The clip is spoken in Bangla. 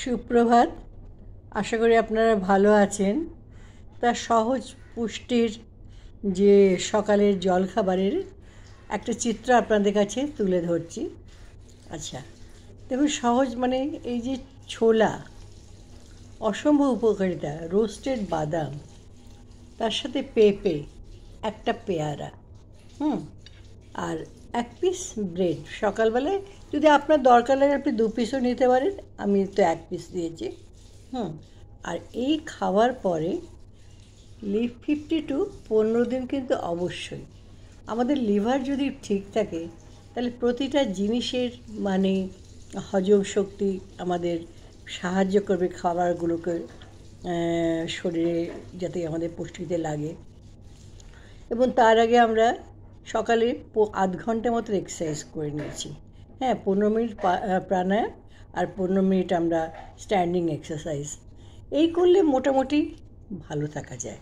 সুপ্রভাত। আশা করি আপনারা ভালো আছেন। তা সহজ পুষ্টির যে সকালের জলখাবারের একটা চিত্র আপনাদের কাছে তুলে ধরছি। আচ্ছা, দেখুন, সহজ মানে এই যে ছোলা, অসম্ভব উপকারিতা, রোস্টেড বাদাম, তার সাথে পেঁপে, একটা পেয়ারা, আর এক পিস ব্রেড। সকালবেলায় যদি আপনার দরকার লাগে আপনি 2 পিসও নিতে পারেন, আমি তো 1 পিস দিয়েছি। আর এই খাওয়ার পরে 50 to 15 দিন কিন্তু অবশ্যই আমাদের লিভার যদি ঠিক থাকে তাহলে প্রতিটা জিনিসের মানে হজম শক্তি আমাদের সাহায্য করবে, খাবারগুলোকে শরীরে যাতে আমাদের পুষ্টিতে লাগে। এবং তার আগে আমরা সকালে আধ ঘন্টা মতো এক্সারসাইজ করে নিয়েছি। 15 মিনিট প্রাণায়াম আর 15 মিনিট আমরা স্ট্যান্ডিং এক্সারসাইজ। এই করলে মোটামুটি ভালো থাকা যায়।